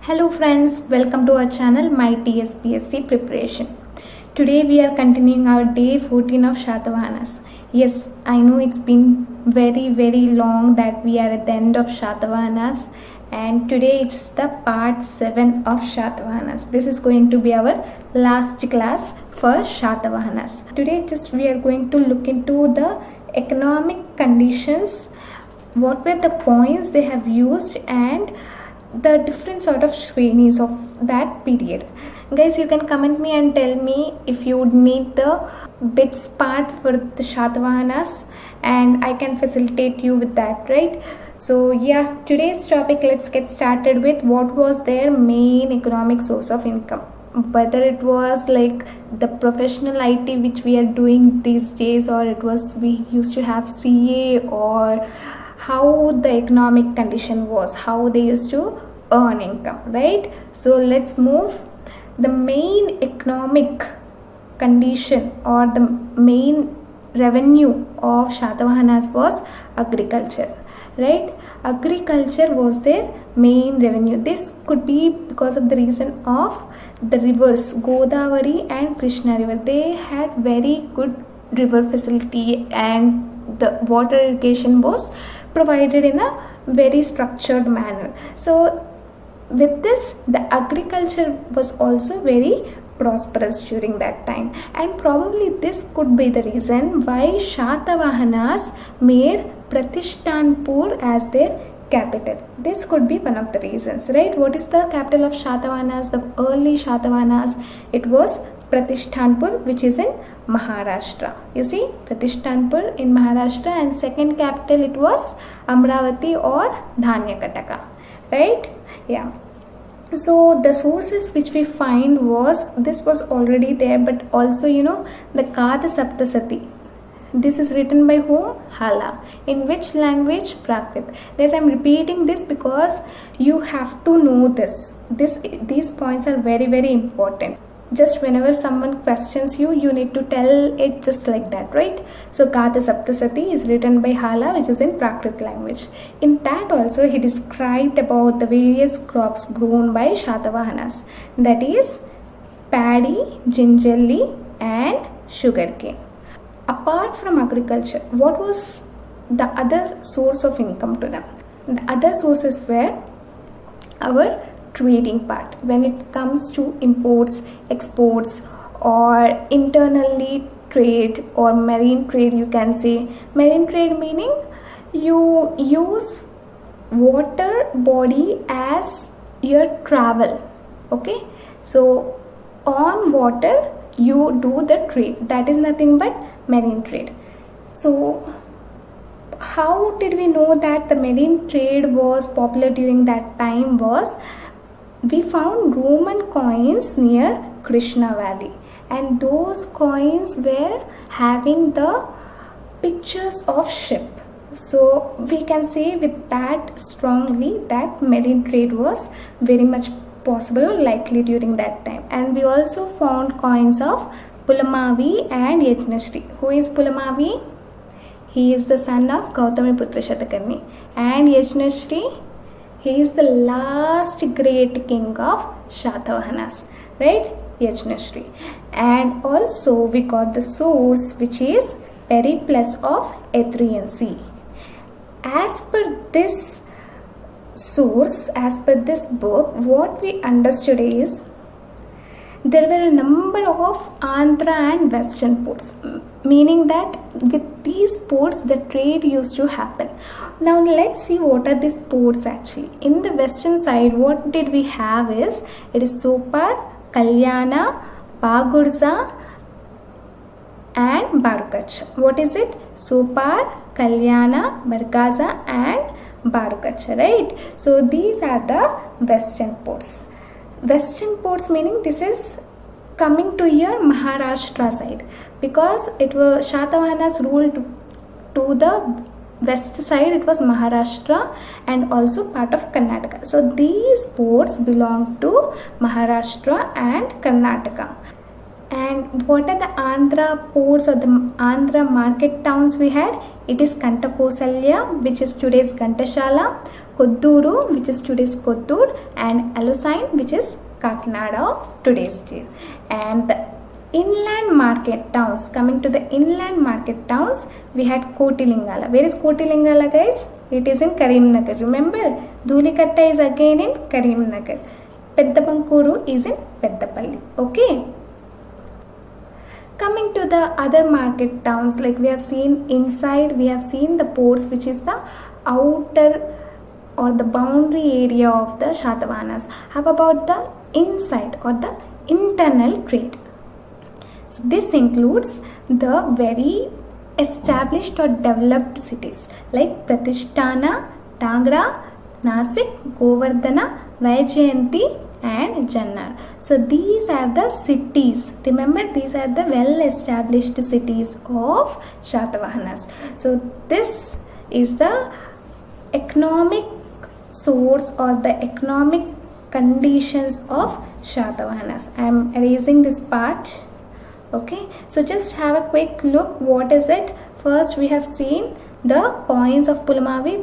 Hello friends, welcome to our channel My TSPSC Preparation. Today we are continuing our day 14 of Satavahanas. Yes, I know it's been very long that we are at the end of Satavahanas, and today it's the part 7 of Satavahanas. This is going to be our last class for Satavahanas. Today we are going to look into the economic conditions, what were the points they have used, and the different sort of shrenis of that period. Guys, you can comment me and tell me if you would need the bits part for the Satavahanas, and I can facilitate you with that, right? So yeah, today's topic, let's get started with what was their main economic source of income. Whether it was like the professional IT which we are doing these days, or it was we used to have CA, or how the economic condition was, how they used to earn income, right? So let's move. The main economic condition or the main revenue of Satavahanas was agriculture, right? Agriculture was their main revenue. This could be because of the reason of the rivers Godavari and Krishna river. They had very good river facility, and the water irrigation was provided in a very structured manner. So with this, the agriculture was also very prosperous during that time, and probably this could be the reason why Satavahanas made Pratishtanpur as their capital. This could be one of the reasons, right? What is the capital of Satavahanas? The early Satavahanas, it was Pratishtanpur, which is in Maharashtra. You see, Pratishtanpur in Maharashtra, and second capital it was Amravati or Dhanyakataka, right? Yeah. So the sources which we find was, this was already there, but also the Kada Saptasati. This is written by whom? Hala. In which language? Prakrit. Guys, I am repeating this because you have to know this. These points are very important. Just whenever someone questions you, you need to tell it just like that, right? So Kada Saptasati is written by Hala, which is in Prakrit language. In that also he described about the various crops grown by Satavahanas, that is paddy, gingerly and sugarcane. Apart from agriculture, what was the other source of income to them? The other sources were our trading part. When it comes to imports, exports, or internally trade or marine trade, you can say. Marine trade meaning you use water body as your travel, okay? So on water you do the trade, that is nothing but marine trade. So how did we know that the marine trade was popular during that time? Was we found Roman coins near Krishna Valley, and those coins were having the pictures of ship. So we can say with that strongly that marine trade was very much possible, likely during that time. And we also found coins of Pulamavi and Yajnashri. Who is Pulamavi? He is the son of Gautami Putra Shatakarni. And Yajnashri, he is the last great king of Satavahanas, right? Yajnashri. And also we got the source, which is Periplus of Adrian Sea. As per this source, as per this book, what we understood is there were a number of Andhra and Western ports, meaning that with these ports the trade used to happen. Now let's see what are these ports actually. In the western side, what did we have is, it is Sopar, Kalyana, Pagurza and Barukacha. What is it? Sopar, Kalyana, Bargaza and Barukacha, right? So these are the western ports. Western ports meaning this is coming to your Maharashtra side, because it was Satavahanas ruled to the west side, it was Maharashtra and also part of Karnataka. So these ports belong to Maharashtra and Karnataka. And what are the Andhra ports or the Andhra market towns we had? It is Kantakosalya, which is today's Gantashala, Kodduru, which is today's Kottur, and Alusine, which is Kakinada of today's state. And the inland market towns, coming to the inland market towns, we had Kotilingala. Where is Kotilingala, guys? It is in Karimnagar. Remember, Dhulikata is again in Karimnagar. Peddapankuru is in Peddapalli. Okay. Coming to the other market towns, like we have seen inside, we have seen the ports, which is the outer or the boundary area of the Satavahanas. How about the inside or the internal trade? So this includes the very established or developed cities like Pratishtana, Tangra, Nasik, Govardhana, Vaijayanti and Jannar. So these are the cities. Remember, these are the well established cities of Satavahanas. So this is the economic source or the economic conditions of Satavahanas. I am erasing this part. Okay, so just have a quick look. What is it? First, we have seen the coins of Pulamavi,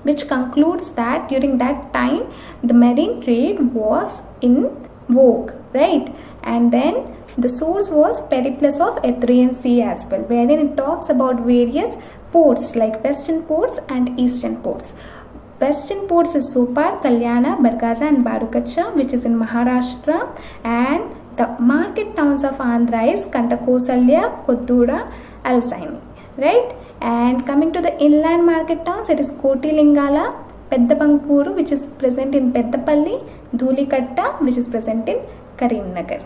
which concludes that during that time the marine trade was in vogue, right? And then the source was Periplus of Ethiopian Sea as well, wherein it talks about various ports like western ports and eastern ports. Western ports is Sopar, Kalyana, Bargaza and Badukacha, which is in Maharashtra, and the market towns of Andhra is Kantakosalya, Koddura, Alusine, right? And coming to the inland market towns, it is Kotilingala, Peddapankuru, which is present in Peddapalli, Dhulikata, which is present in Karimnagar.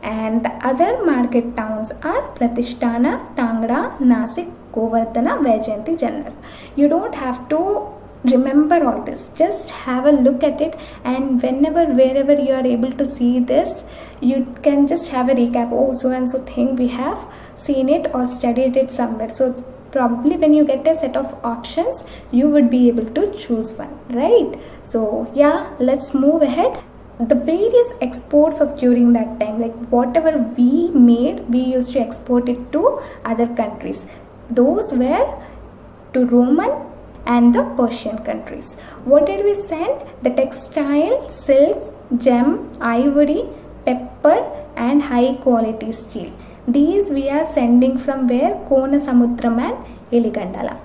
And the other market towns are Pratishtana, Tangra, Nasik, Govardhana, Vaijayanti, Jannar. You don't have to remember all this, just have a look at it, and wherever you are able to see this, you can just have a recap. Oh, so and so thing, we have seen it or studied it somewhere. So probably when you get a set of options, you would be able to choose one, right? So yeah, let's move ahead. The various exports of during that time, like whatever we made, we used to export it to other countries. Those were to Roman and the Persian countries. What did we send? The textile, silks, gem, ivory, pepper and high quality steel. These we are sending from where? Konasamudram and Eligandala.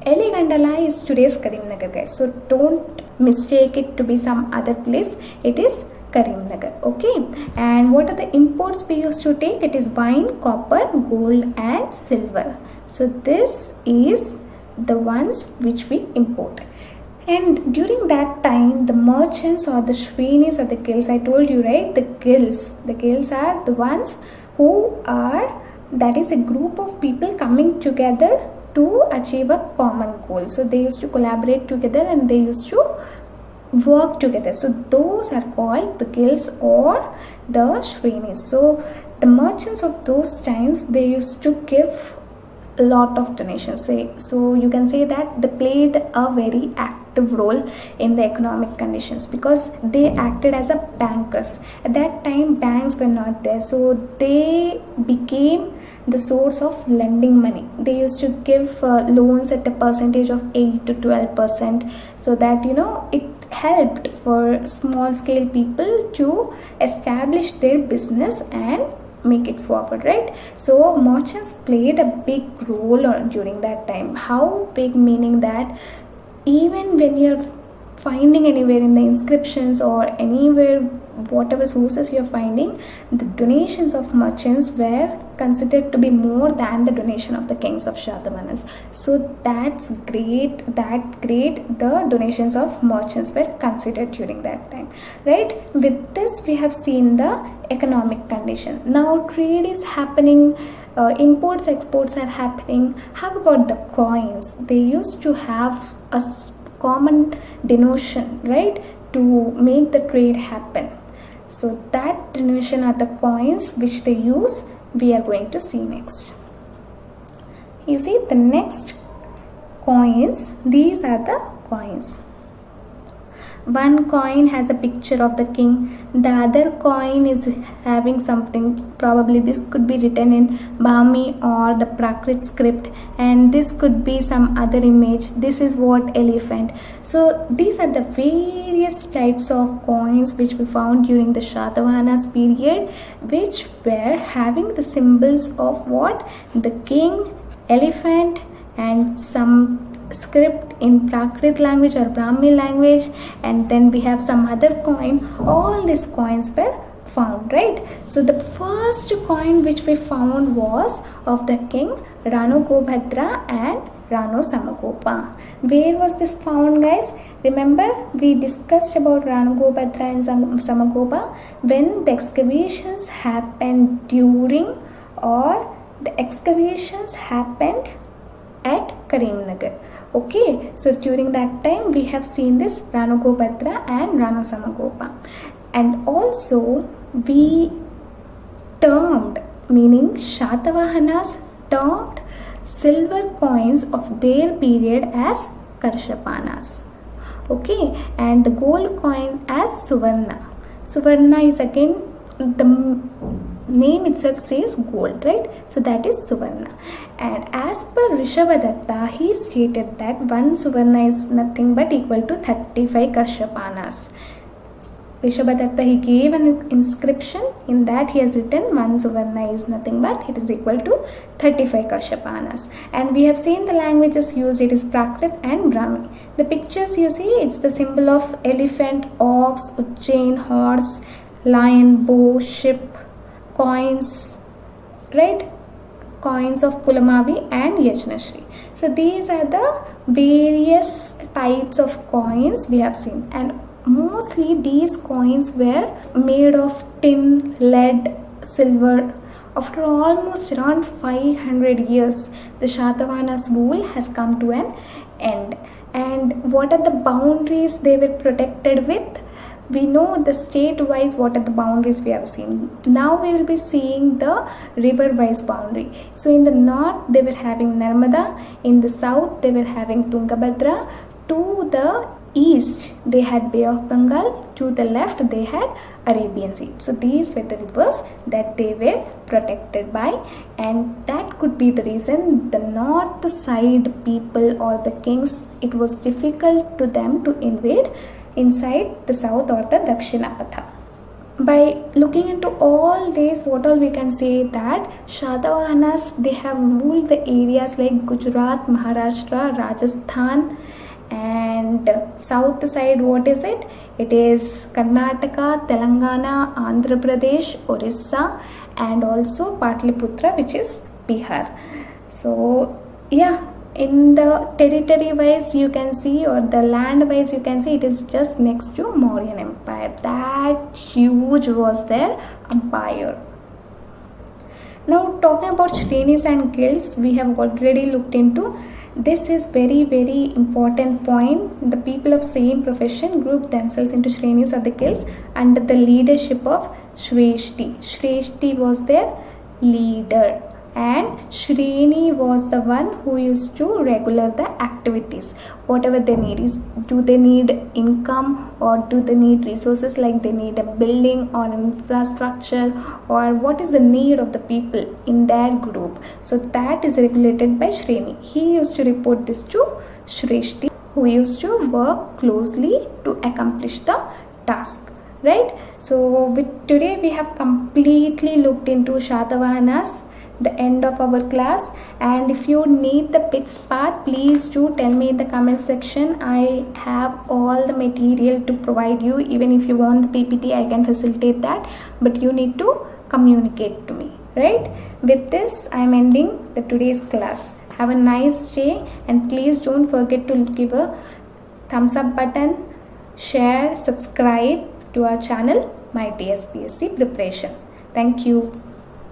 Eligandala is today's Karimnagar, guys. So don't mistake it to be some other place. It is Karimnagar. Okay. And what are the imports we used to take? It is wine, copper, gold and silver. So this is the ones which we import. And during that time, the merchants or the Shrinis or the guilds, I told you, right? The guilds are the ones who are, that is a group of people coming together to achieve a common goal. So they used to collaborate together and they used to work together. So those are called the guilds or the Shrinis. So the merchants of those times, they used to give a lot of donations. So you can say that they played a very active role in the economic conditions because they acted as a bankers. At that time, banks were not there, so they became the source of lending money. They used to give loans at a percentage of 8 to 12%, so that it helped for small scale people to establish their business and make it forward, right? So merchants played a big role during that time. How big? Meaning that even when you're finding anywhere in the inscriptions or anywhere, whatever sources you're finding, the donations of merchants were considered to be more than the donation of the kings of Satavahanas. So that's great, the donations of merchants were considered during that time, right? With this, we have seen the economic condition. Now trade is happening, imports, exports are happening. How about the coins? They used to have a common denotation, right, to make the trade happen. So that denotation are the coins which they use. We are going to see next. You see the next coins, these are the coins. One coin has a picture of the king, the other coin is having something, probably this could be written in Brahmi or the Prakrit script, and this could be some other image. This is what elephant. So these are the various types of coins which we found during the Satavahanas period, which were having the symbols of what? The king, elephant, and some script in Prakrit language or Brahmi language, and then we have some other coin. All these coins were found, right? So the first coin which we found was of the king Rano Gobhadra and Rano Samagopa. Where was this found, guys? Remember, we discussed about Rano Gobhadra and Samagopa when the excavations happened during, or the excavations happened at Karimnagar. Okay, so during that time we have seen this Rano Gobhadra and Rano Samagopa. And also we termed, meaning Satavahanas termed silver coins of their period as Karshapanas. Okay, and the gold coin as Suvarna. Suvarna is again, the name itself says gold, right? So that is Suvarna. And as per Rishabhadatta, he stated that 1 Suvarna is nothing but equal to 35 Karshapanas. Rishabhadatta, he gave an inscription, in that he has written 1 Suvarna is nothing but it is equal to 35 Karshapanas. And we have seen the languages used, it is Prakrit and Brahmi. The pictures you see, it's the symbol of elephant, ox, Ujjain, horse, lion, bow, ship, coins, right? Coins of Pulamavi and Yajnashri. So these are the various types of coins we have seen, and mostly these coins were made of tin, lead, silver. After almost around 500 years, the Satavahanas rule has come to an end. And what are the boundaries they were protected with? We know the state-wise what are the boundaries we have seen. Now we will be seeing the river-wise boundary. So in the north they were having Narmada, in the south they were having Tungabhadra, to the east they had Bay of Bengal, to the left they had Arabian Sea. So these were the rivers that they were protected by, and that could be the reason the north side people or the kings, it was difficult to them to invade inside the south or the Dakshinapatha. By looking into all this, what all we can say that Satavahanas, they have ruled the areas like Gujarat, Maharashtra, Rajasthan, and south side, what is it? It is Karnataka, Telangana, Andhra Pradesh, Orissa, and also Patliputra, which is Bihar. So yeah, in the territory wise you can see, or the land wise you can see, it is just next to Mauryan Empire. That huge was their empire. Now talking about Shrenis and guilds, we have already looked into. This is very important point. The people of same profession group themselves into Shrenis or the guilds under the leadership of Shreshti. Shreshti was their leader, and Shreni was the one who used to regulate the activities. Whatever they need is, do they need income or do they need resources, like they need a building or infrastructure, or what is the need of the people in their group. So that is regulated by Shreni. He used to report this to Shreshti, who used to work closely to accomplish the task. Right? So today we have completely looked into Satavahanas, the end of our class. And if you need the bits part, please do tell me in the comment section. I have all the material to provide you. Even if you want the PPT, I can facilitate that, but you need to communicate to me, right? With this, I am ending the today's class. Have a nice day, and please don't forget to give a thumbs up button, share, subscribe to our channel, My TSPSC Preparation. Thank you.